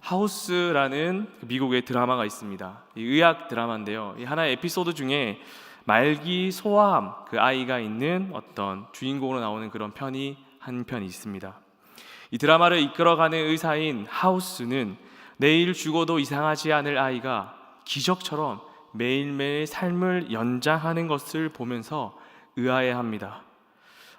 하우스라는 미국의 드라마가 있습니다. 이 의학 드라마인데요. 이 하나의 에피소드 중에 말기 소아암 그 아이가 있는 어떤 주인공으로 나오는 그런 편이 한 편이 있습니다. 이 드라마를 이끌어가는 의사인 하우스는 내일 죽어도 이상하지 않을 아이가 기적처럼 매일매일 삶을 연장하는 것을 보면서 의아해합니다.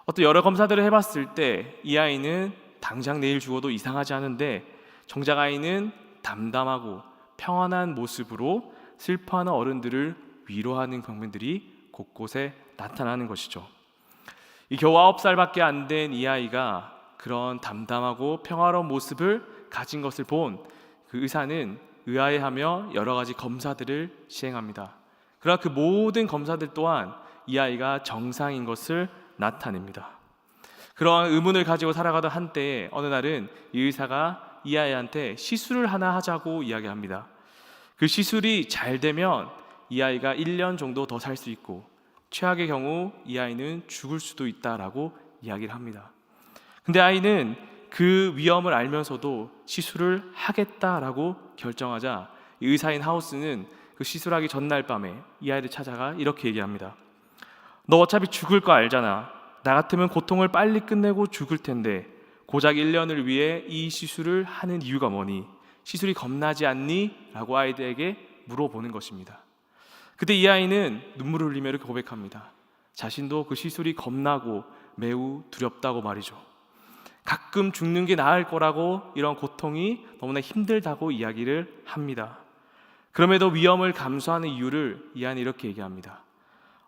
어떤 여러 검사들을 해봤을 때 이 아이는 당장 내일 죽어도 이상하지 않은데 정작 아이는 담담하고 평안한 모습으로 슬퍼하는 어른들을 위로하는 장면들이 곳곳에 나타나는 것이죠. 이 겨우 9살밖에 안 된 이 아이가 그런 담담하고 평화로운 모습을 가진 것을 본 그 의사는 의아해하며 여러 가지 검사들을 시행합니다. 그러나 그 모든 검사들 또한 이 아이가 정상인 것을 나타냅니다. 그러한 의문을 가지고 살아가던 한때에 어느 날은 이 의사가 이 아이한테 시술을 하나 하자고 이야기합니다. 그 시술이 잘 되면 이 아이가 1년 정도 더 살 수 있고 최악의 경우 이 아이는 죽을 수도 있다라고 이야기를 합니다. 근데 아이는 그 위험을 알면서도 시술을 하겠다라고 결정하자 이 의사인 하우스는 그 시술하기 전날 밤에 이 아이를 찾아가 이렇게 얘기합니다. 너 어차피 죽을 거 알잖아. 나 같으면 고통을 빨리 끝내고 죽을 텐데 고작 1년을 위해 이 시술을 하는 이유가 뭐니? 시술이 겁나지 않니? 라고 아이들에게 물어보는 것입니다. 그때 이 아이는 눈물을 흘리며 이렇게 고백합니다. 자신도 그 시술이 겁나고 매우 두렵다고 말이죠. 가끔 죽는 게 나을 거라고 이런 고통이 너무나 힘들다고 이야기를 합니다. 그럼에도 위험을 감수하는 이유를 이 아이는 이렇게 얘기합니다.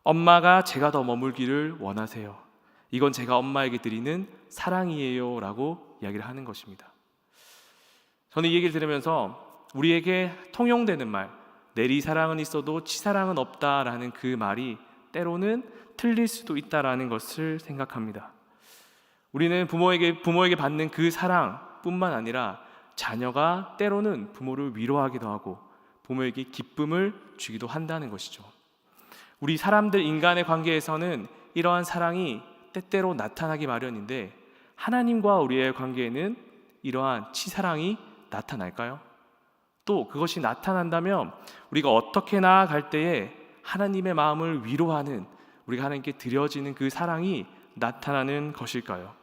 엄마가 제가 더 머물기를 원하세요. 이건 제가 엄마에게 드리는 사랑이에요 라고 이야기를 하는 것입니다. 저는 이 얘기를 들으면서 우리에게 통용되는 말, 내리 사랑은 있어도 치사랑은 없다라는 그 말이 때로는 틀릴 수도 있다라는 것을 생각합니다. 우리는 부모에게 받는 그 사랑뿐만 아니라 자녀가 때로는 부모를 위로하기도 하고 부모에게 기쁨을 주기도 한다는 것이죠. 우리 사람들 인간의 관계에서는 이러한 사랑이 때때로 나타나기 마련인데 하나님과 우리의 관계에는 이러한 치사랑이 나타날까요? 또 그것이 나타난다면 우리가 어떻게 나아갈 때에 하나님의 마음을 위로하는 우리가 하나님께 드려지는 그 사랑이 나타나는 것일까요?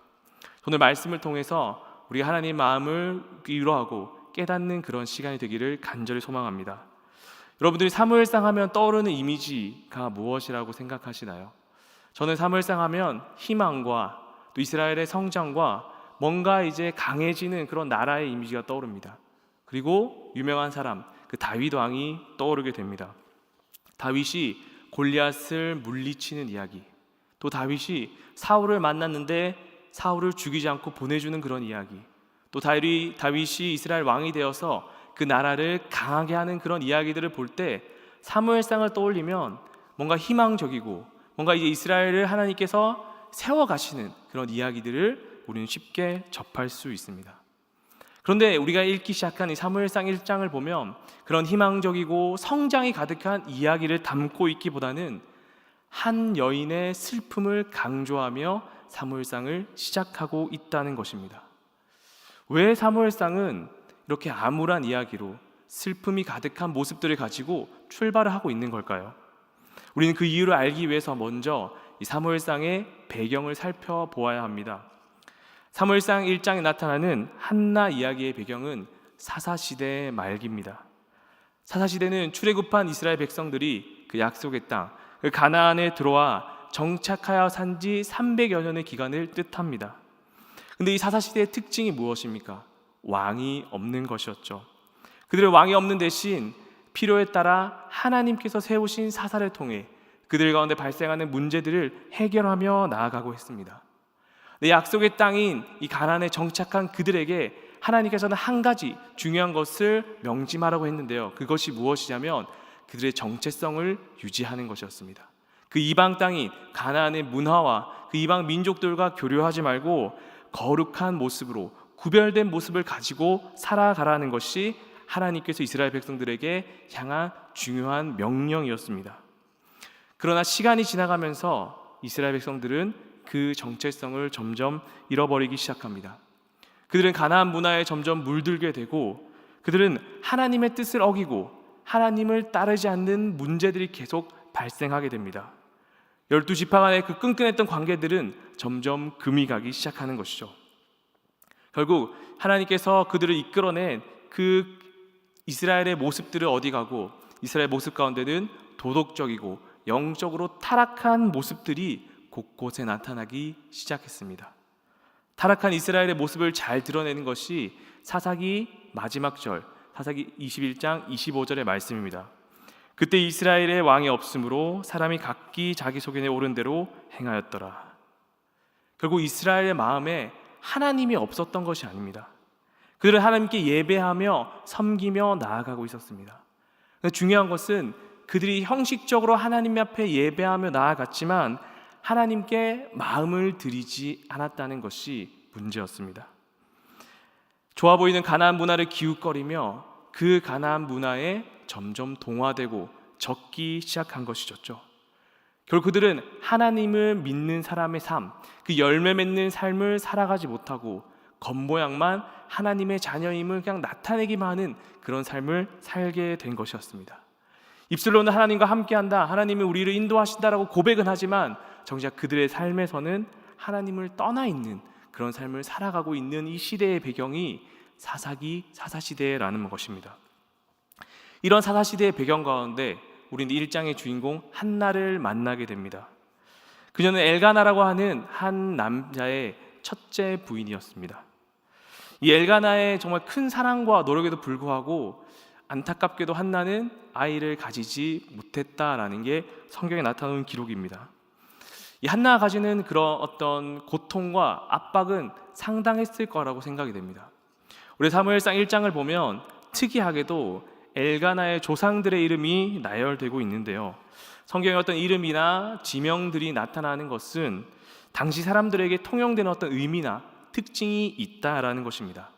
오늘 말씀을 통해서 우리가 하나님의 마음을 위로하고 깨닫는 그런 시간이 되기를 간절히 소망합니다. 여러분들이 사무엘상 하면 떠오르는 이미지가 무엇이라고 생각하시나요? 저는 사무엘상 하면 희망과 또 이스라엘의 성장과 뭔가 이제 강해지는 그런 나라의 이미지가 떠오릅니다. 그리고 유명한 사람 그 다윗 왕이 떠오르게 됩니다. 다윗이 골리앗을 물리치는 이야기, 또 다윗이 사울을 만났는데 사울을 죽이지 않고 보내주는 그런 이야기, 또 다윗이 이스라엘 왕이 되어서 그 나라를 강하게 하는 그런 이야기들을 볼 때 사무엘상을 떠올리면 뭔가 희망적이고 뭔가 이제 이스라엘을 하나님께서 세워가시는 그런 이야기들을 우리는 쉽게 접할 수 있습니다. 그런데 우리가 읽기 시작한 이 사무엘상 1장을 보면 그런 희망적이고 성장이 가득한 이야기를 담고 있기보다는 한 여인의 슬픔을 강조하며 사무엘상을 시작하고 있다는 것입니다. 왜 사무엘상은 이렇게 암울한 이야기로 슬픔이 가득한 모습들을 가지고 출발을 하고 있는 걸까요? 우리는 그 이유를 알기 위해서 먼저 이 사무엘상의 배경을 살펴보아야 합니다. 사무엘상 1장에 나타나는 한나 이야기의 배경은 사사시대의 말기입니다. 사사시대는 출애굽한 이스라엘 백성들이 그 약속의 땅, 그 가나안에 들어와 정착하여 산 지 300여 년의 기간을 뜻합니다. 근데 이 사사시대의 특징이 무엇입니까? 왕이 없는 것이었죠. 그들의 왕이 없는 대신 필요에 따라 하나님께서 세우신 사사를 통해 그들 가운데 발생하는 문제들을 해결하며 나아가고 했습니다. 약속의 땅인 이 가나안에 정착한 그들에게 하나님께서는 한 가지 중요한 것을 명심하라고 했는데요. 그것이 무엇이냐면 그들의 정체성을 유지하는 것이었습니다. 그 이방 땅인 가나안의 문화와 그 이방 민족들과 교류하지 말고 거룩한 모습으로 구별된 모습을 가지고 살아가라는 것이 하나님께서 이스라엘 백성들에게 향한 중요한 명령이었습니다. 그러나 시간이 지나가면서 이스라엘 백성들은 그 정체성을 점점 잃어버리기 시작합니다. 그들은 가나안 문화에 점점 물들게 되고 그들은 하나님의 뜻을 어기고 하나님을 따르지 않는 문제들이 계속 발생하게 됩니다. 12지파 간의 그 끈끈했던 관계들은 점점 금이 가기 시작하는 것이죠. 결국 하나님께서 그들을 이끌어낸 그 이스라엘의 모습들을 어디 가고 이스라엘 모습 가운데는 도덕적이고 영적으로 타락한 모습들이 곳곳에 나타나기 시작했습니다. 타락한 이스라엘의 모습을 잘 드러내는 것이 사사기 마지막 절, 사사기 21장 25절의 말씀입니다. 그때 이스라엘의 왕이 없으므로 사람이 각기 자기 소견에 오른 대로 행하였더라. 결국 이스라엘의 마음에 하나님이 없었던 것이 아닙니다. 그들은 하나님께 예배하며 섬기며 나아가고 있었습니다. 중요한 것은 그들이 형식적으로 하나님 앞에 예배하며 나아갔지만 하나님께 마음을 들이지 않았다는 것이 문제였습니다. 좋아 보이는 가나안 문화를 기웃거리며 그 가나안 문화에 점점 동화되고 적기 시작한 것이었죠. 결국 그들은 하나님을 믿는 사람의 삶, 그 열매 맺는 삶을 살아가지 못하고 겉모양만 하나님의 자녀임을 그냥 나타내기만 하는 그런 삶을 살게 된 것이었습니다. 입술로는 하나님과 함께한다, 하나님이 우리를 인도하신다라고 고백은 하지만 정작 그들의 삶에서는 하나님을 떠나 있는 그런 삶을 살아가고 있는 이 시대의 배경이 사사기 사사시대라는 것입니다. 이런 사사시대의 배경 가운데 우리는 1장의 주인공 한나를 만나게 됩니다. 그녀는 엘가나라고 하는 한 남자의 첫째 부인이었습니다. 이 엘가나의 정말 큰 사랑과 노력에도 불구하고 안타깝게도 한나는 아이를 가지지 못했다라는 게 성경에 나타나는 기록입니다. 이 한나가 가지는 그런 어떤 고통과 압박은 상당했을 거라고 생각이 됩니다. 우리 사무엘상 1장을 보면 특이하게도 엘가나의 조상들의 이름이 나열되고 있는데요. 성경의 어떤 이름이나 지명들이 나타나는 것은 당시 사람들에게 통용되는 어떤 의미나 특징이 있다라는 것입니다.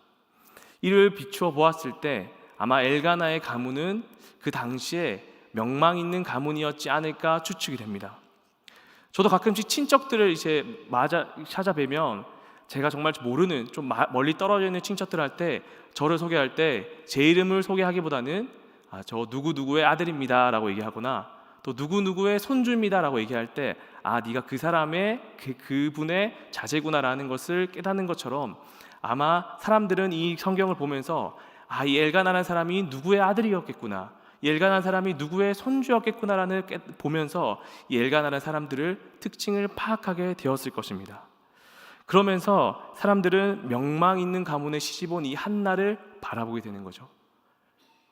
이를 비추어 보았을 때 아마 엘가나의 가문은 그 당시에 명망 있는 가문이었지 않을까 추측이 됩니다. 저도 가끔씩 친척들을 이제 찾아뵈면 제가 정말 모르는 좀 멀리 떨어져 있는 친척들 할 때 저를 소개할 때 제 이름을 소개하기보다는 저 누구누구의 아들입니다 라고 얘기하거나 또 누구누구의 손주입니다 라고 얘기할 때 네가 그 사람의 그분의 자제구나라는 것을 깨닫는 것처럼 아마 사람들은 이 성경을 보면서 이 엘가나라는 사람이 누구의 아들이었겠구나, 이 엘가나라는 사람이 누구의 손주였겠구나라는 보면서 이 엘가나라는 사람들을 특징을 파악하게 되었을 것입니다. 그러면서 사람들은 명망 있는 가문에 시집온 이 한나를 바라보게 되는 거죠.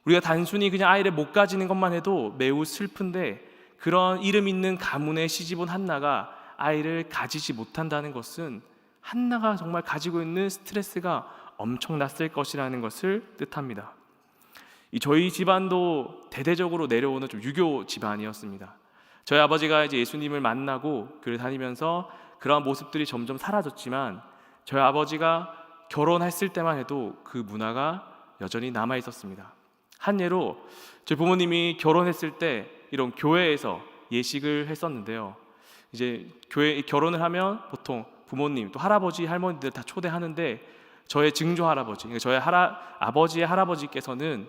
우리가 단순히 그냥 아이를 못 가지는 것만 해도 매우 슬픈데 그런 이름 있는 가문에 시집온 한나가 아이를 가지지 못한다는 것은 한나가 정말 가지고 있는 스트레스가 엄청났을 것이라는 것을 뜻합니다. 저희 집안도 대대적으로 내려오는 좀 유교 집안이었습니다. 저희 아버지가 이제 예수님을 만나고 교회 다니면서 그러한 모습들이 점점 사라졌지만 저희 아버지가 결혼했을 때만 해도 그 문화가 여전히 남아 있었습니다. 한 예로 저희 부모님이 결혼했을 때 이런 교회에서 예식을 했었는데요. 이제 교회 결혼을 하면 보통 부모님 또 할아버지 할머니들 다 초대하는데 저의 증조 할아버지, 그러니까 저의 아버지의 할아버지께서는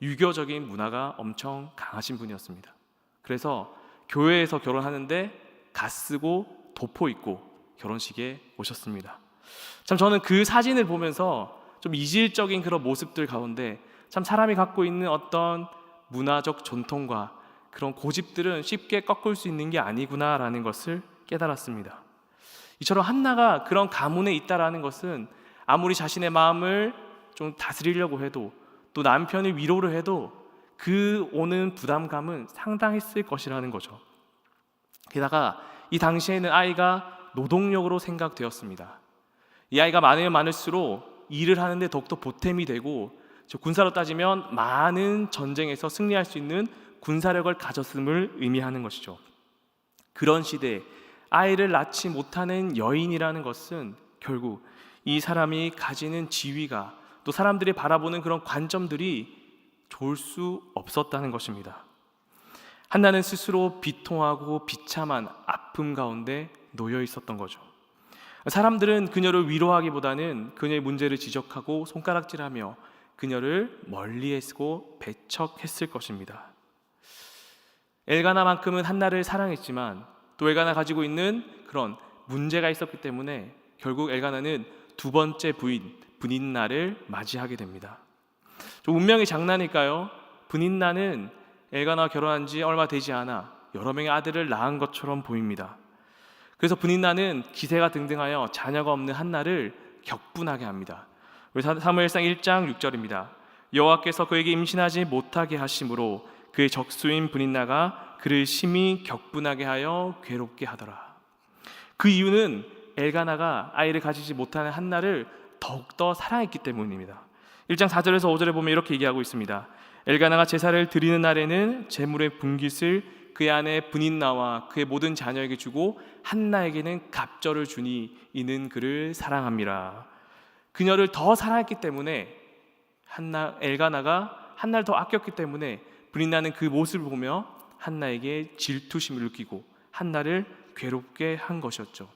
유교적인 문화가 엄청 강하신 분이었습니다. 그래서 교회에서 결혼하는데 갓 쓰고 도포 입고 결혼식에 오셨습니다. 참 저는 그 사진을 보면서 좀 이질적인 그런 모습들 가운데 참 사람이 갖고 있는 어떤 문화적 전통과 그런 고집들은 쉽게 꺾을 수 있는 게 아니구나라는 것을 깨달았습니다. 이처럼 한나가 그런 가문에 있다라는 것은 아무리 자신의 마음을 좀 다스리려고 해도 또 남편이 위로를 해도 그 오는 부담감은 상당했을 것이라는 거죠. 게다가 이 당시에는 아이가 노동력으로 생각되었습니다. 이 아이가 많으면 많을수록 일을 하는데 더욱더 보탬이 되고 군사로 따지면 많은 전쟁에서 승리할 수 있는 군사력을 가졌음을 의미하는 것이죠. 그런 시대에 아이를 낳지 못하는 여인이라는 것은 결국 이 사람이 가지는 지위가 또 사람들이 바라보는 그런 관점들이 좋을 수 없었다는 것입니다. 한나는 스스로 비통하고 비참한 아픔 가운데 놓여 있었던 거죠. 사람들은 그녀를 위로하기보다는 그녀의 문제를 지적하고 손가락질하며 그녀를 멀리했고 배척했을 것입니다. 엘가나만큼은 한나를 사랑했지만 또 엘가나 가지고 있는 그런 문제가 있었기 때문에 결국 엘가나는 두 번째 부인 브닌나를 맞이하게 됩니다. 좀 운명의 장난일까요? 브닌나는 엘가나와 결혼한 지 얼마 되지 않아 여러 명의 아들을 낳은 것처럼 보입니다. 그래서 브닌나는 기세가 등등하여 자녀가 없는 한나를 격분하게 합니다. 사무엘상 1장 6절입니다. 여호와께서 그에게 임신하지 못하게 하심으로 그의 적수인 브닌나가 그를 심히 격분하게 하여 괴롭게 하더라. 그 이유는 엘가나가 아이를 가지지 못하는 한나를 더욱더 사랑했기 때문입니다. 1장 4절에서 5절에 보면 이렇게 얘기하고 있습니다. 엘가나가 제사를 드리는 날에는 제물의 분깃을 그의 아내 브닌나와 그의 모든 자녀에게 주고 한나에게는 갑절을 주니 이는 그를 사랑함이라. 그녀를 더 사랑했기 때문에 엘가나가 한나를 더 아꼈기 때문에 브닌나는 그 모습을 보며 한나에게 질투심을 느끼고 한나를 괴롭게 한 것이었죠.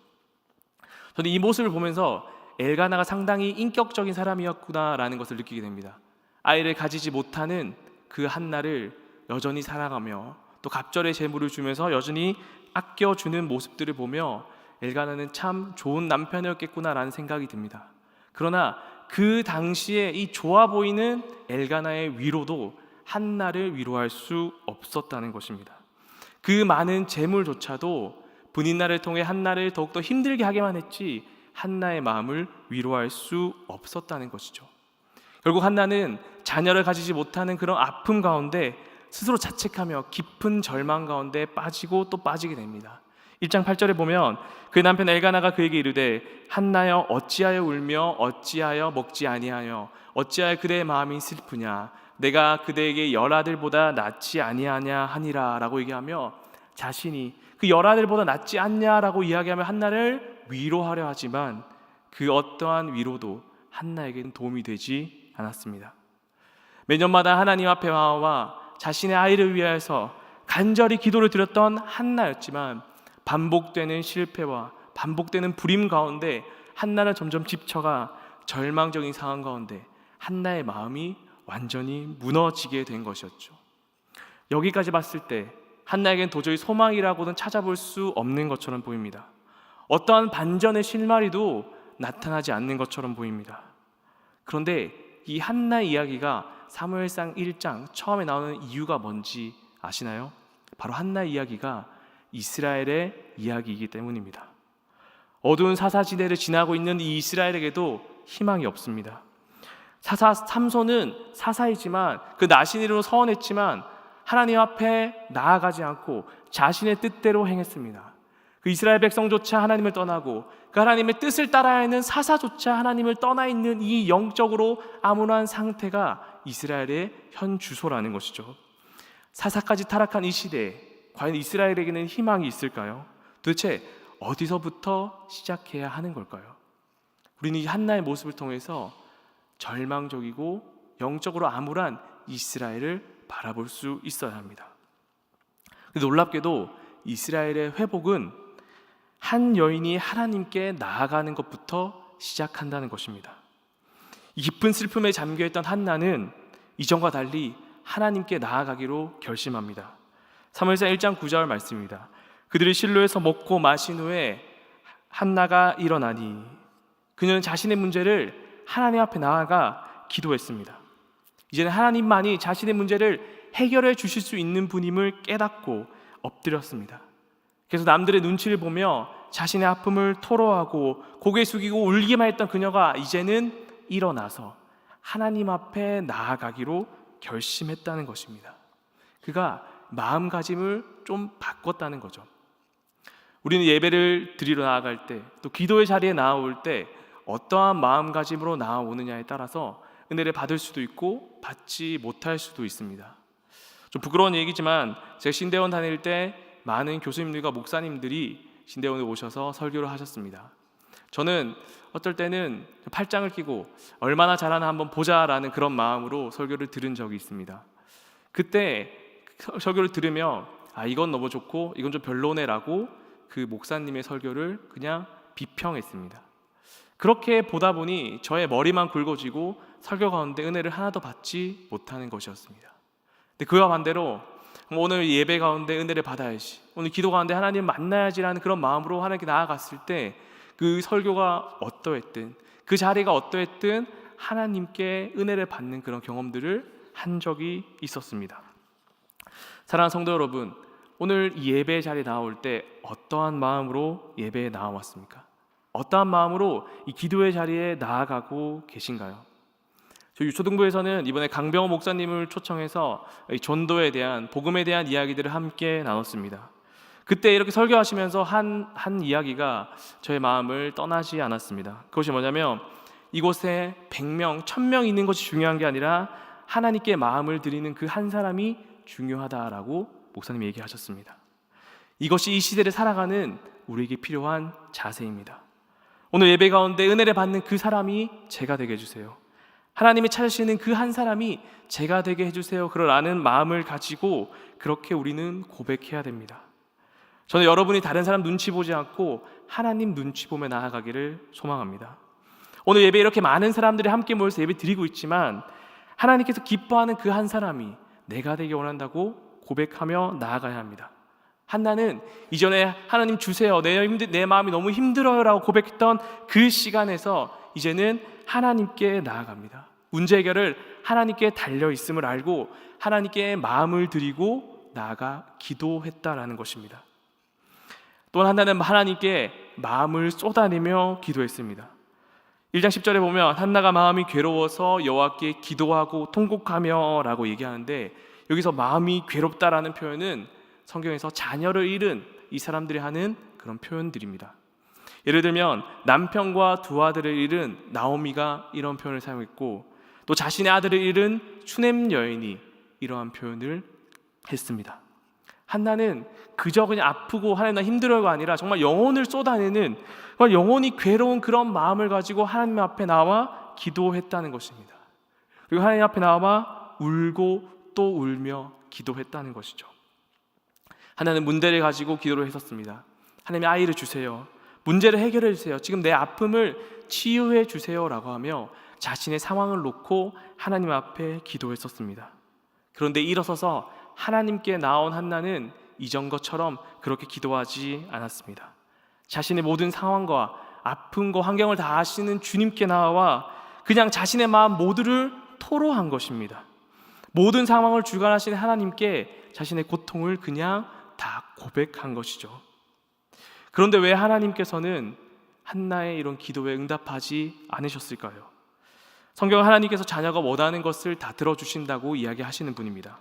저는 이 모습을 보면서 엘가나가 상당히 인격적인 사람이었구나라는 것을 느끼게 됩니다. 아이를 가지지 못하는 그 한나를 여전히 사랑하며 또 갑절의 제물을 주면서 여전히 아껴주는 모습들을 보며 엘가나는 참 좋은 남편이었겠구나라는 생각이 듭니다. 그러나 그 당시에 이 좋아 보이는 엘가나의 위로도 한나를 위로할 수 없었다는 것입니다. 그 많은 재물조차도 브닌나를 통해 한나를 더욱더 힘들게 하게만 했지 한나의 마음을 위로할 수 없었다는 것이죠. 결국 한나는 자녀를 가지지 못하는 그런 아픔 가운데 스스로 자책하며 깊은 절망 가운데 빠지고 또 빠지게 됩니다. 1장 8절에 보면 그 남편 엘가나가 그에게 이르되 한나여 어찌하여 울며 어찌하여 먹지 아니하여 어찌하여 그대의 마음이 슬프냐 내가 그대에게 열아들보다 낫지 아니하냐 하니라 라고 얘기하며 자신이 그 열아들보다 낫지 않냐라고 이야기하며 한나를 위로하려 하지만 그 어떠한 위로도 한나에게는 도움이 되지 않았습니다. 매년마다 하나님 앞에 나와 자신의 아이를 위하여서 간절히 기도를 드렸던 한나였지만 반복되는 실패와 반복되는 불임 가운데 한나는 점점 지쳐가 절망적인 상황 가운데 한나의 마음이 완전히 무너지게 된 것이었죠. 여기까지 봤을 때 한나에겐 도저히 소망이라고는 찾아볼 수 없는 것처럼 보입니다. 어떠한 반전의 실마리도 나타나지 않는 것처럼 보입니다. 그런데 이 한나의 이야기가 사무엘상 1장 처음에 나오는 이유가 뭔지 아시나요? 바로 한나의 이야기가 이스라엘의 이야기이기 때문입니다. 어두운 사사지대를 지나고 있는 이 이스라엘에게도 희망이 없습니다. 삼손은 사사이지만 그 나신이로 서원했지만 하나님 앞에 나아가지 않고 자신의 뜻대로 행했습니다. 그 이스라엘 백성조차 하나님을 떠나고 그 하나님의 뜻을 따라야 하는 사사조차 하나님을 떠나 있는 이 영적으로 암울한 상태가 이스라엘의 현 주소라는 것이죠. 사사까지 타락한 이 시대에 과연 이스라엘에게는 희망이 있을까요? 도대체 어디서부터 시작해야 하는 걸까요? 우리는 이 한나의 모습을 통해서 절망적이고 영적으로 암울한 이스라엘을 바라볼 수 있어야 합니다. 놀랍게도 이스라엘의 회복은 한 여인이 하나님께 나아가는 것부터 시작한다는 것입니다. 이 깊은 슬픔에 잠겨있던 한나는 이전과 달리 하나님께 나아가기로 결심합니다. 사무엘상 1장 9절 말씀입니다. 그들이 실로에서 먹고 마신 후에 한나가 일어나니 그녀는 자신의 문제를 하나님 앞에 나아가 기도했습니다. 이제는 하나님만이 자신의 문제를 해결해 주실 수 있는 분임을 깨닫고 엎드렸습니다. 그래서 남들의 눈치를 보며 자신의 아픔을 토로하고 고개 숙이고 울기만 했던 그녀가 이제는 일어나서 하나님 앞에 나아가기로 결심했다는 것입니다. 그가 마음가짐을 좀 바꿨다는 거죠. 우리는 예배를 드리러 나아갈 때 또 기도의 자리에 나아올 때 어떠한 마음가짐으로 나아오느냐에 따라서 은혜를 받을 수도 있고 받지 못할 수도 있습니다. 좀 부끄러운 얘기지만 제가 신대원 다닐 때 많은 교수님들과 목사님들이 신대원에 오셔서 설교를 하셨습니다. 저는 어떨 때는 팔짱을 끼고 얼마나 잘하나 한번 보자라는 그런 마음으로 설교를 들은 적이 있습니다. 그때 설교를 들으며 이건 너무 좋고 이건 좀 별로네라고 그 목사님의 설교를 그냥 비평했습니다. 그렇게 보다 보니 저의 머리만 굵어지고 설교 가운데 은혜를 하나도 받지 못하는 것이었습니다. 근데 그와 반대로 오늘 예배 가운데 은혜를 받아야지, 오늘 기도 가운데 하나님 만나야지라는 그런 마음으로 하나님께 나아갔을 때 그 설교가 어떠했든, 그 자리가 어떠했든 하나님께 은혜를 받는 그런 경험들을 한 적이 있었습니다. 사랑하는 성도 여러분, 오늘 이 예배 자리에 나올 때 어떠한 마음으로 예배에 나와왔습니까? 어떠한 마음으로 이 기도의 자리에 나아가고 계신가요? 저희 유초등부에서는 이번에 강병호 목사님을 초청해서 이 전도에 대한, 복음에 대한 이야기들을 함께 나눴습니다. 그때 이렇게 설교하시면서 한 이야기가 저의 마음을 떠나지 않았습니다. 그것이 뭐냐면, 이곳에 100명, 1000명 있는 것이 중요한 게 아니라 하나님께 마음을 드리는 그 한 사람이 중요하다라고 목사님이 얘기하셨습니다. 이것이 이 시대를 살아가는 우리에게 필요한 자세입니다. 오늘 예배 가운데 은혜를 받는 그 사람이 제가 되게 해주세요. 하나님이 찾으시는 그 한 사람이 제가 되게 해주세요. 그러라는 마음을 가지고 그렇게 우리는 고백해야 됩니다. 저는 여러분이 다른 사람 눈치 보지 않고 하나님 눈치 보며 나아가기를 소망합니다. 오늘 예배에 이렇게 많은 사람들이 함께 모여서 예배 드리고 있지만 하나님께서 기뻐하는 그 한 사람이 내가 되기 원한다고 고백하며 나아가야 합니다. 한나는 이전에 하나님 주세요, 내 마음이 너무 힘들어요 라고 고백했던 그 시간에서 이제는 하나님께 나아갑니다. 문제 해결을 하나님께 달려있음을 알고 하나님께 마음을 드리고 나아가 기도했다라는 것입니다. 또 한나는 하나님께 마음을 쏟아내며 기도했습니다. 1장 10절에 보면 한나가 마음이 괴로워서 여호와께 기도하고 통곡하며 라고 얘기하는데, 여기서 마음이 괴롭다라는 표현은 성경에서 자녀를 잃은 이 사람들이 하는 그런 표현들입니다. 예를 들면 남편과 두 아들을 잃은 나오미가 이런 표현을 사용했고, 또 자신의 아들을 잃은 수넴 여인이 이러한 표현을 했습니다. 한나는 그저 그냥 아프고 하나님 나 힘들어요가 아니라 정말 영혼을 쏟아내는, 정말 영혼이 괴로운 그런 마음을 가지고 하나님 앞에 나와 기도했다는 것입니다. 그리고 하나님 앞에 나와 울고 또 울며 기도했다는 것이죠. 하나는 문제를 가지고 기도를 했었습니다. 하나님 아이를 주세요, 문제를 해결해 주세요, 지금 내 아픔을 치유해 주세요 라고 하며 자신의 상황을 놓고 하나님 앞에 기도했었습니다. 그런데 일어서서 하나님께 나온 한나는 이전 것처럼 그렇게 기도하지 않았습니다. 자신의 모든 상황과 아픔과 환경을 다 아시는 주님께 나와 그냥 자신의 마음 모두를 토로한 것입니다. 모든 상황을 주관하시는 하나님께 자신의 고통을 그냥 다 고백한 것이죠. 그런데 왜 하나님께서는 한나의 이런 기도에 응답하지 않으셨을까요? 성경은 하나님께서 자녀가 원하는 것을 다 들어주신다고 이야기하시는 분입니다.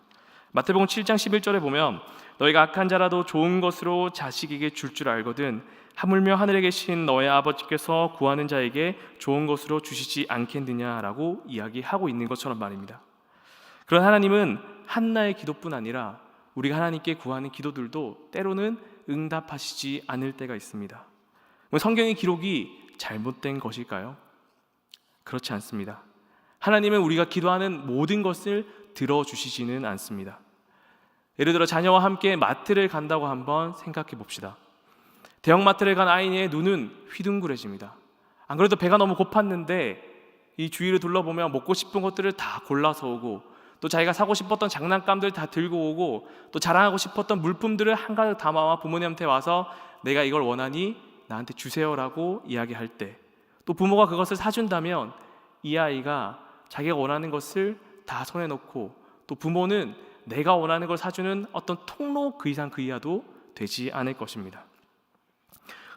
마태복음 7장 11절에 보면 너희가 악한 자라도 좋은 것으로 자식에게 줄 줄 알거든 하물며 하늘에 계신 너의 아버지께서 구하는 자에게 좋은 것으로 주시지 않겠느냐라고 이야기하고 있는 것처럼 말입니다. 그런 하나님은 한나의 기도뿐 아니라 우리가 하나님께 구하는 기도들도 때로는 응답하시지 않을 때가 있습니다. 성경의 기록이 잘못된 것일까요? 그렇지 않습니다. 하나님은 우리가 기도하는 모든 것을 들어주시지는 않습니다. 예를 들어 자녀와 함께 마트를 간다고 한번 생각해 봅시다. 대형마트를 간 아이의 눈은 휘둥그레집니다. 안 그래도 배가 너무 고팠는데 이 주위를 둘러보면 먹고 싶은 것들을 다 골라서 오고, 또 자기가 사고 싶었던 장난감들 다 들고 오고, 또 자랑하고 싶었던 물품들을 한가득 담아와 부모님한테 와서 내가 이걸 원하니 나한테 주세요라고 이야기할 때, 또 부모가 그것을 사준다면 이 아이가 자기가 원하는 것을 다 손에 넣고, 또 부모는 내가 원하는 걸 사주는 어떤 통로 그 이상 그 이하도 되지 않을 것입니다.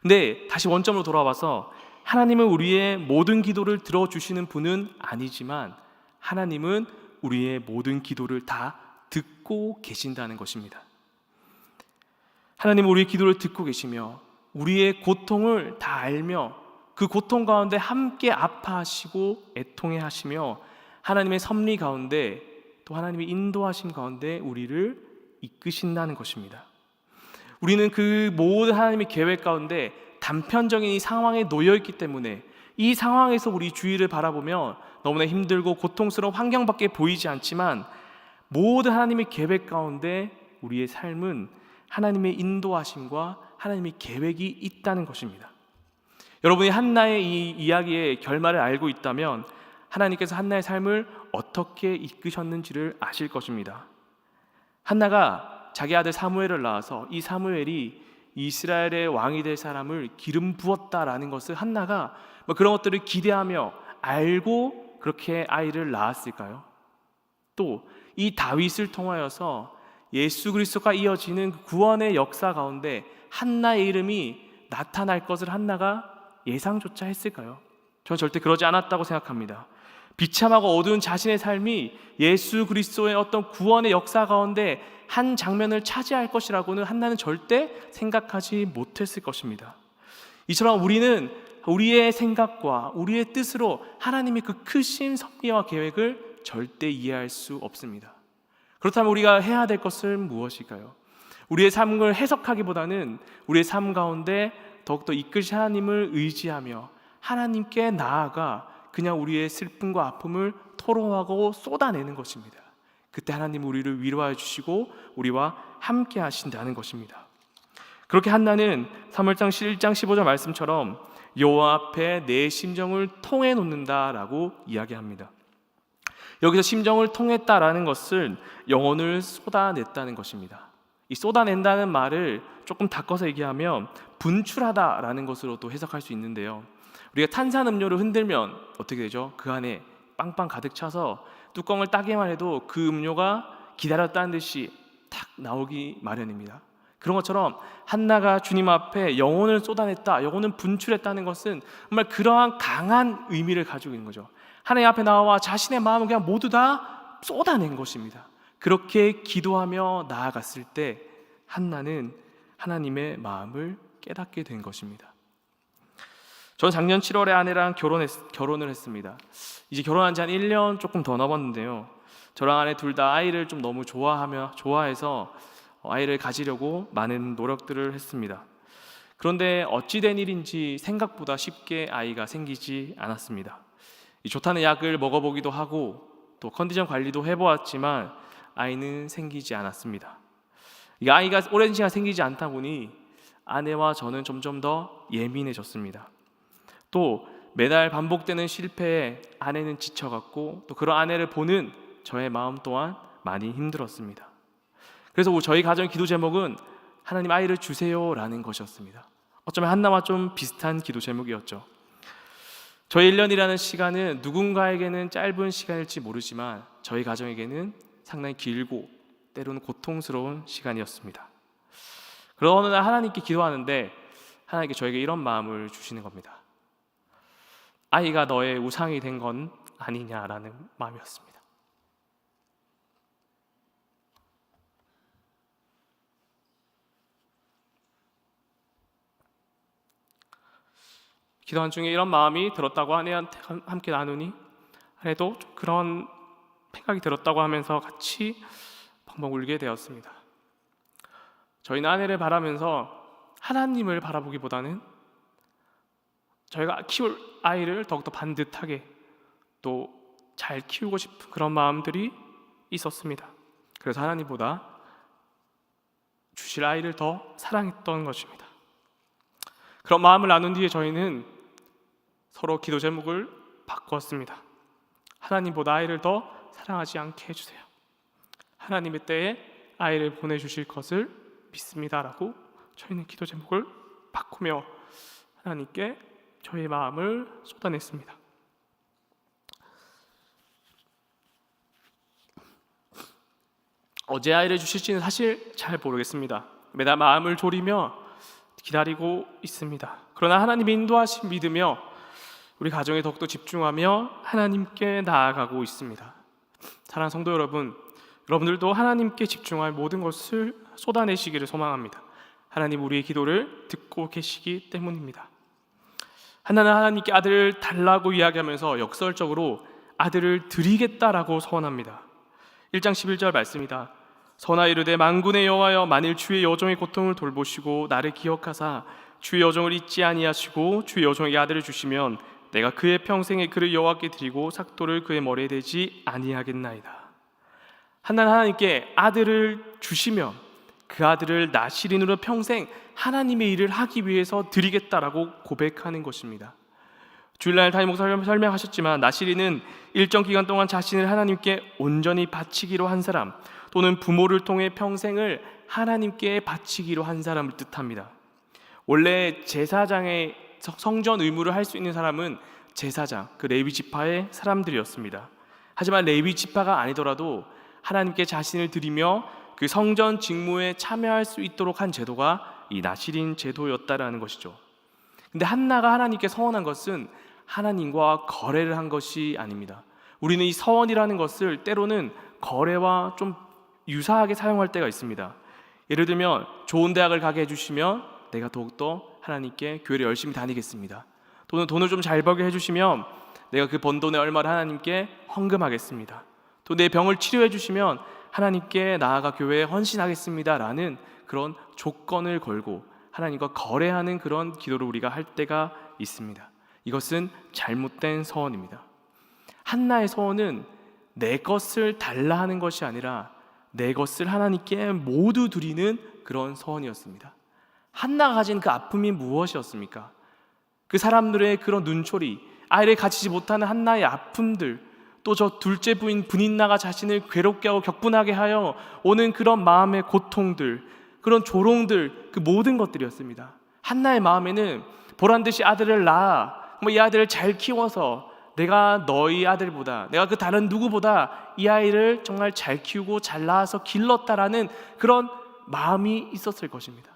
근데 다시 원점으로 돌아와서 하나님은 우리의 모든 기도를 들어주시는 분은 아니지만 하나님은 우리의 모든 기도를 다 듣고 계신다는 것입니다. 하나님은 우리의 기도를 듣고 계시며 우리의 고통을 다 알며 그 고통 가운데 함께 아파하시고 애통해 하시며 하나님의 섭리 가운데 또 하나님의 인도하심 가운데 우리를 이끄신다는 것입니다. 우리는 그 모든 하나님의 계획 가운데 단편적인 이 상황에 놓여 있기 때문에 이 상황에서 우리 주위를 바라보면 너무나 힘들고 고통스러운 환경밖에 보이지 않지만 모든 하나님의 계획 가운데 우리의 삶은 하나님의 인도하심과 하나님의 계획이 있다는 것입니다. 여러분이 한나의 이 이야기의 결말을 알고 있다면 하나님께서 한나의 삶을 어떻게 이끄셨는지를 아실 것입니다. 한나가 자기 아들 사무엘을 낳아서 이 사무엘이 이스라엘의 왕이 될 사람을 기름 부었다라는 것을 한나가 그런 것들을 기대하며 알고 그렇게 아이를 낳았을까요? 또 이 다윗을 통하여서 예수 그리스도가 이어지는 구원의 역사 가운데 한나의 이름이 나타날 것을 한나가 예상조차 했을까요? 저는 절대 그러지 않았다고 생각합니다. 비참하고 어두운 자신의 삶이 예수 그리스도의 어떤 구원의 역사 가운데 한 장면을 차지할 것이라고는 한나는 절대 생각하지 못했을 것입니다. 이처럼 우리는 우리의 생각과 우리의 뜻으로 하나님의 그 크신 섭리와 계획을 절대 이해할 수 없습니다. 그렇다면 우리가 해야 될 것은 무엇일까요? 우리의 삶을 해석하기보다는 우리의 삶 가운데 더욱더 이끄신 하나님을 의지하며 하나님께 나아가 그냥 우리의 슬픔과 아픔을 토로하고 쏟아내는 것입니다. 그때 하나님 우리를 위로해 주시고 우리와 함께 하신다는 것입니다. 그렇게 한나는 사무엘상 1장 15절 말씀처럼 여호와 앞에 내 심정을 통해 놓는다라고 이야기합니다. 여기서 심정을 통했다라는 것은 영혼을 쏟아냈다는 것입니다. 이 쏟아낸다는 말을 조금 바꿔서 얘기하면 분출하다라는 것으로도 해석할 수 있는데요. 우리가 탄산음료를 흔들면 어떻게 되죠? 그 안에 빵빵 가득 차서 뚜껑을 따기만 해도 그 음료가 기다렸다는 듯이 탁 나오기 마련입니다. 그런 것처럼 한나가 주님 앞에 영혼을 쏟아냈다, 영혼을 분출했다는 것은 정말 그러한 강한 의미를 가지고 있는 거죠. 하나님 앞에 나와 자신의 마음을 그냥 모두 다 쏟아낸 것입니다. 그렇게 기도하며 나아갔을 때 한나는 하나님의 마음을 깨닫게 된 것입니다. 저는 작년 7월에 아내랑 결혼을 했습니다. 이제 결혼한 지 한 1년 조금 더 넘었는데요. 저랑 아내 둘 다 아이를 좀 너무 좋아해서 아이를 가지려고 많은 노력들을 했습니다. 그런데 어찌된 일인지 생각보다 쉽게 아이가 생기지 않았습니다. 이 좋다는 약을 먹어보기도 하고 또 컨디션 관리도 해보았지만 아이는 생기지 않았습니다. 이 아이가 오랜 시간 생기지 않다 보니 아내와 저는 점점 더 예민해졌습니다. 또 매달 반복되는 실패에 아내는 지쳐갔고 또 그런 아내를 보는 저의 마음 또한 많이 힘들었습니다. 그래서 저희 가정 기도 제목은 하나님 아이를 주세요라는 것이었습니다. 어쩌면 한나와 좀 비슷한 기도 제목이었죠. 저희 1년이라는 시간은 누군가에게는 짧은 시간일지 모르지만 저희 가정에게는 상당히 길고 때로는 고통스러운 시간이었습니다. 그러나 어느 날 하나님께 기도하는데 하나님께 저에게 이런 마음을 주시는 겁니다. 아이가 너의 우상이 된 건 아니냐라는 마음이었습니다. 기도한 중에 이런 마음이 들었다고 아내한테 함께 나누니 아내도 그런 생각이 들었다고 하면서 같이 펑펑 울게 되었습니다. 저희는 아내를 바라면서 하나님을 바라보기보다는 저희가 키울 아이를 더욱더 반듯하게 또 잘 키우고 싶은 그런 마음들이 있었습니다. 그래서 하나님보다 주실 아이를 더 사랑했던 것입니다. 그런 마음을 나눈 뒤에 저희는 서로 기도 제목을 바꾸었습니다. 하나님보다 아이를 더 사랑하지 않게 해주세요. 하나님의 때에 아이를 보내주실 것을 믿습니다라고 저희는 기도 제목을 바꾸며 하나님께 저희의 마음을 쏟아냈습니다. 어제 아이를 주실지는 사실 잘 모르겠습니다. 매달 마음을 졸이며 기다리고 있습니다. 그러나 하나님의 인도하심 믿으며 우리 가정에 더욱더 집중하며 하나님께 나아가고 있습니다. 사랑하는 성도 여러분, 여러분들도 하나님께 집중할 모든 것을 쏟아내시기를 소망합니다. 하나님 우리의 기도를 듣고 계시기 때문입니다. 한나는 하나님께 아들을 달라고 이야기하면서 역설적으로 아들을 드리겠다라고 서원합니다. 1장 11절 말씀이다. 선하 이르되 만군의 여호와여 만일 주의 여종의 고통을 돌보시고 나를 기억하사 주의 여종을 잊지 아니하시고 주의 여종에게 아들을 주시면 내가 그의 평생에 그를 여호와께 드리고 삭도를 그의 머리에 대지 아니하겠나이다. 한나는 하나님께 아들을 주시면 그 아들을 나시린으로 평생 하나님의 일을 하기 위해서 드리겠다라고 고백하는 것입니다. 주일날 담임 목사 설명하셨지만 나시린은 일정 기간 동안 자신을 하나님께 온전히 바치기로 한 사람, 또는 부모를 통해 평생을 하나님께 바치기로 한 사람을 뜻합니다. 원래 제사장의 성전 의무를 할 수 있는 사람은 제사장, 그 레위 지파의 사람들이었습니다. 하지만 레위 지파가 아니더라도 하나님께 자신을 드리며 그 성전 직무에 참여할 수 있도록 한 제도가 이 나시린 제도였다라는 것이죠. 근데 한나가 하나님께 서원한 것은 하나님과 거래를 한 것이 아닙니다. 우리는 이 서원이라는 것을 때로는 거래와 좀 유사하게 사용할 때가 있습니다. 예를 들면 좋은 대학을 가게 해주시면 내가 더욱더 하나님께 교회를 열심히 다니겠습니다. 또는 돈을 좀 잘 벌게 해주시면 내가 그 번 돈의 얼마를 하나님께 헌금하겠습니다. 또 내 병을 치료해 주시면 하나님께 나아가 교회에 헌신하겠습니다 라는 그런 조건을 걸고 하나님과 거래하는 그런 기도를 우리가 할 때가 있습니다. 이것은 잘못된 서원입니다. 한나의 서원은 내 것을 달라 하는 것이 아니라 내 것을 하나님께 모두 드리는 그런 서원이었습니다. 한나가 가진 그 아픔이 무엇이었습니까? 그 사람들의 그런 눈초리, 아이를 가지지 못하는 한나의 아픔들, 또 저 둘째 부인 브닌나가 자신을 괴롭게 하고 격분하게 하여 오는 그런 마음의 고통들, 그런 조롱들, 그 모든 것들이었습니다. 한나의 마음에는 보란듯이 아들을 낳아 이 아들을 잘 키워서 내가 너희 아들보다, 내가 그 다른 누구보다 이 아이를 정말 잘 키우고 잘 낳아서 길렀다라는 그런 마음이 있었을 것입니다.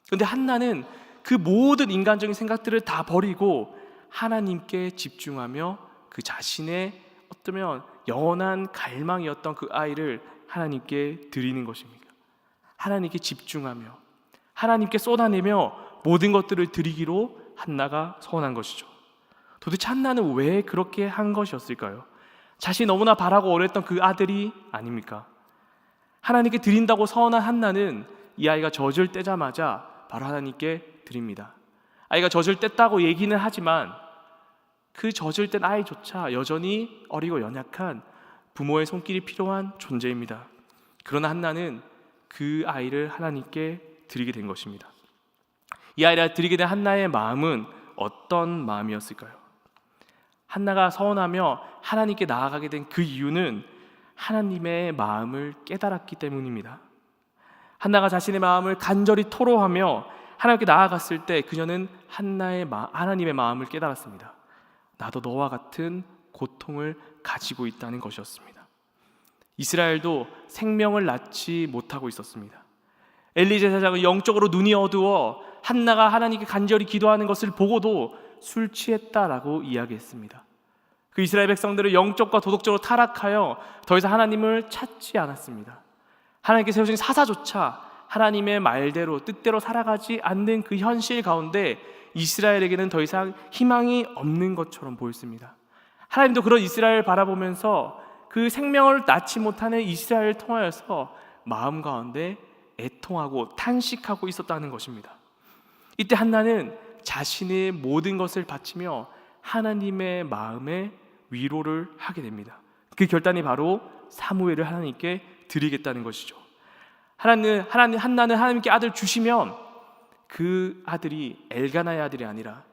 그런데 한나는 그 모든 인간적인 생각들을 다 버리고 하나님께 집중하며 그 자신의 어쩌면 영원한 갈망이었던 그 아이를 하나님께 드리는 것입니다. 하나님께 집중하며 하나님께 쏟아내며 모든 것들을 드리기로 한나가 서원한 것이죠. 도대체 한나는 왜 그렇게 한 것이었을까요? 자신이 너무나 바라고 원했던 그 아들이 아닙니까? 하나님께 드린다고 서원한 한나는 이 아이가 젖을 떼자마자 바로 하나님께 드립니다. 아이가 젖을 뗐다고 얘기는 하지만 그 젖을 뗀 아이조차 여전히 어리고 연약한 부모의 손길이 필요한 존재입니다. 그러나 한나는 그 아이를 하나님께 드리게 된 것입니다. 이 아이를 드리게 된 한나의 마음은 어떤 마음이었을까요? 한나가 서원하며 하나님께 나아가게 된 그 이유는 하나님의 마음을 깨달았기 때문입니다. 한나가 자신의 마음을 간절히 토로하며 하나님께 나아갔을 때 그녀는 하나님의 마음을 깨달았습니다. 나도 너와 같은 고통을 가지고 있다는 것이었습니다. 이스라엘도 생명을 낳지 못하고 있었습니다. 엘리 제사장은 영적으로 눈이 어두워 한나가 하나님께 간절히 기도하는 것을 보고도 술 취했다라고 이야기했습니다. 그 이스라엘 백성들은 영적과 도덕적으로 타락하여 더 이상 하나님을 찾지 않았습니다. 하나님께 세우신 사사조차 하나님의 말대로 뜻대로 살아가지 않는 그 현실 가운데 이스라엘에게는 더 이상 희망이 없는 것처럼 보였습니다. 하나님도 그런 이스라엘을 바라보면서 그 생명을 낳지 못하는 이스라엘을 통하여서 마음 가운데 애통하고 탄식하고 있었다는 것입니다. 이때 한나는 자신의 모든 것을 바치며 하나님의 마음에 위로를 하게 됩니다. 그 결단이 바로 사무엘을 하나님께 드리겠다는 것이죠. 한나는 하나님께 아들 주시면 그 아들이 엘가나의 아들이 아니라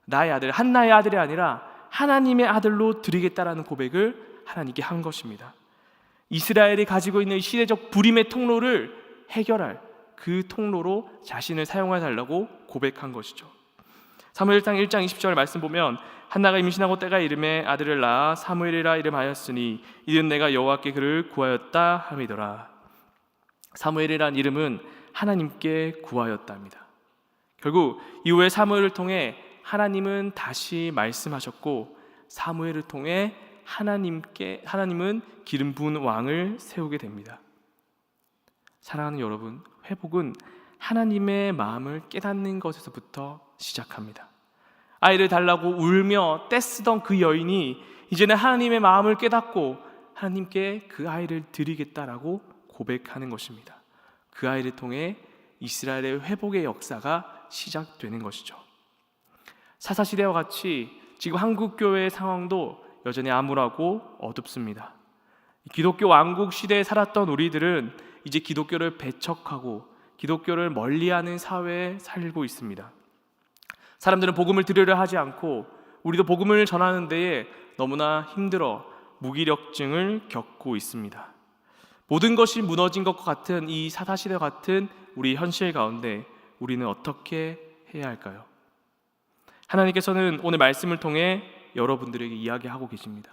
나의 아들, 한나의 아들이 아니라 하나님의 아들로 드리겠다라는 고백을 하나님께 한 것입니다. 이스라엘이 가지고 있는 시대적 불임의 통로를 해결할 그 통로로 자신을 사용해 달라고 고백한 것이죠. 사무엘상 1장 20절 말씀 보면 한나가 임신하고 때가 이름에 아들을 낳아 사무엘이라 이름하였으니 이는 내가 여호와께 그를 구하였다 함이더라. 사무엘이란 이름은 하나님께 구하였답니다. 결국 이후에 사무엘을 통해 하나님은 다시 말씀하셨고 사무엘을 통해 하나님은 기름 부은 왕을 세우게 됩니다. 사랑하는 여러분, 회복은 하나님의 마음을 깨닫는 것에서부터 시작합니다. 아이를 달라고 울며 떼쓰던 그 여인이 이제는 하나님의 마음을 깨닫고 하나님께 그 아이를 드리겠다라고 고백하는 것입니다. 그 아이를 통해 이스라엘의 회복의 역사가 시작되는 것이죠. 사사시대와 같이 지금 한국교회의 상황도 여전히 암울하고 어둡습니다. 기독교 왕국 시대에 살았던 우리들은 이제 기독교를 배척하고 기독교를 멀리하는 사회에 살고 있습니다. 사람들은 복음을 들으려 하지 않고 우리도 복음을 전하는 데에 너무나 힘들어 무기력증을 겪고 있습니다. 모든 것이 무너진 것 같은 이 사사시대 같은 우리 현실 가운데 우리는 어떻게 해야 할까요? 하나님께서는 오늘 말씀을 통해 여러분들에게 이야기하고 계십니다.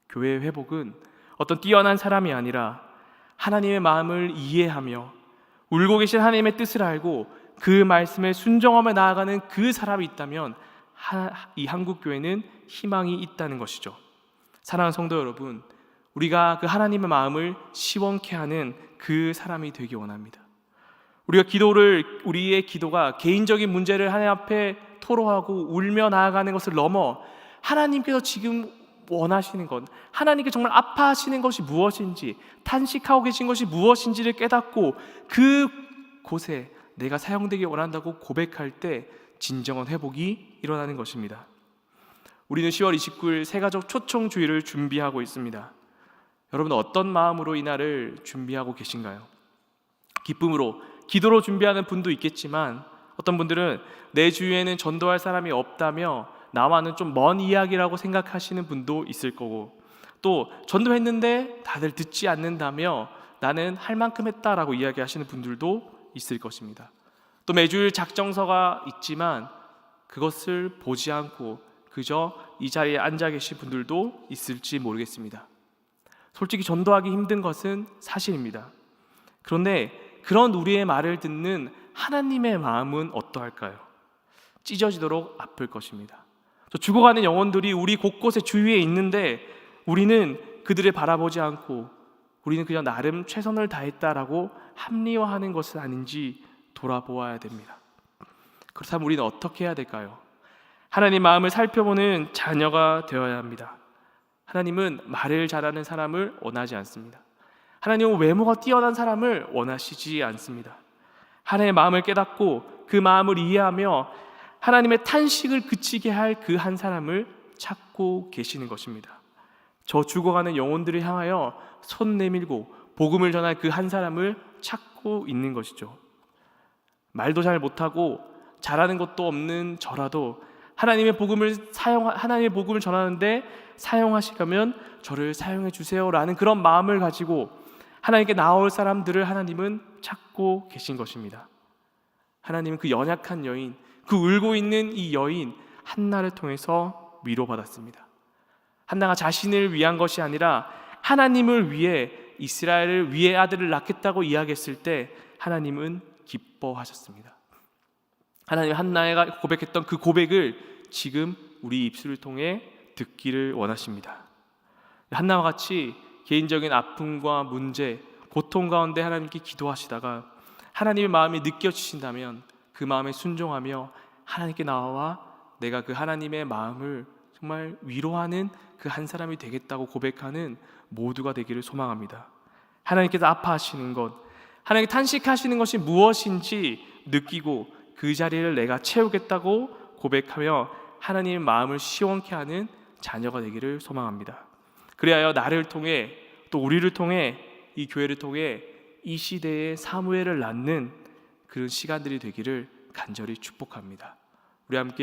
교회의 회복은 어떤 뛰어난 사람이 아니라 하나님의 마음을 이해하며 울고 계신 하나님의 뜻을 알고 그 말씀에 순종하며 나아가는 그 사람이 있다면 이 한국교회는 희망이 있다는 것이죠. 사랑하는 성도 여러분, 우리가 그 하나님의 마음을 시원케 하는 그 사람이 되기 원합니다. 우리의 기도가 개인적인 문제를 하나님 앞에 토로하고 울며 나아가는 것을 넘어 하나님께서 지금 원하시는 것, 하나님께 정말 아파하시는 것이 무엇인지, 탄식하고 계신 것이 무엇인지를 깨닫고 그 곳에 내가 사용되기 원한다고 고백할 때 진정한 회복이 일어나는 것입니다. 우리는 10월 29일 새가족 초청주일을 준비하고 있습니다. 여러분 어떤 마음으로 이 날을 준비하고 계신가요? 기쁨으로, 기도로 준비하는 분도 있겠지만 어떤 분들은 내 주위에는 전도할 사람이 없다며 나와는 좀 먼 이야기라고 생각하시는 분도 있을 거고, 또 전도했는데 다들 듣지 않는다며 나는 할 만큼 했다라고 이야기하시는 분들도 있을 것입니다. 또 매주일 작정서가 있지만 그것을 보지 않고 그저 이 자리에 앉아 계신 분들도 있을지 모르겠습니다. 솔직히 전도하기 힘든 것은 사실입니다. 그런데 그런 우리의 말을 듣는 하나님의 마음은 어떠할까요? 찢어지도록 아플 것입니다. 죽어가는 영혼들이 우리 곳곳에 주위에 있는데 우리는 그들을 바라보지 않고 우리는 그냥 나름 최선을 다했다라고 합리화하는 것은 아닌지 돌아보아야 됩니다. 그렇다면 우리는 어떻게 해야 될까요? 하나님 마음을 살펴보는 자녀가 되어야 합니다. 하나님은 말을 잘하는 사람을 원하지 않습니다. 하나님은 외모가 뛰어난 사람을 원하시지 않습니다. 하나님의 마음을 깨닫고 그 마음을 이해하며 하나님의 탄식을 그치게 할 그 한 사람을 찾고 계시는 것입니다. 저 죽어가는 영혼들을 향하여 손 내밀고 복음을 전할 그 한 사람을 찾고 있는 것이죠. 말도 잘 못하고 잘하는 것도 없는 저라도 하나님의 복음을 전하는데 사용하시려면 저를 사용해 주세요라는 그런 마음을 가지고 하나님께 나올 사람들을 하나님은 찾고 계신 것입니다. 하나님은 그 연약한 여인, 그 울고 있는 이 여인 한나를 통해서 위로받았습니다. 한나가 자신을 위한 것이 아니라 하나님을 위해 이스라엘을 위해 아들을 낳겠다고 이야기했을 때 하나님은 기뻐하셨습니다. 하나님 한나가 고백했던 그 고백을 지금 우리 입술을 통해 듣기를 원하십니다. 한나와 같이 개인적인 아픔과 문제, 고통 가운데 하나님께 기도하시다가 하나님의 마음이 느껴지신다면 그 마음에 순종하며 하나님께 나와 내가 그 하나님의 마음을 정말 위로하는 그 한 사람이 되겠다고 고백하는 모두가 되기를 소망합니다. 하나님께서 아파하시는 것, 하나님께 탄식하시는 것이 무엇인지 느끼고 그 자리를 내가 채우겠다고 고백하며 하나님의 마음을 시원케 하는 자녀가 되기를 소망합니다. 그리하여 나를 통해 또 우리를 통해 이 교회를 통해 이 시대에 사무엘을 낳는 그런 시간들이 되기를 간절히 축복합니다. 우리 함께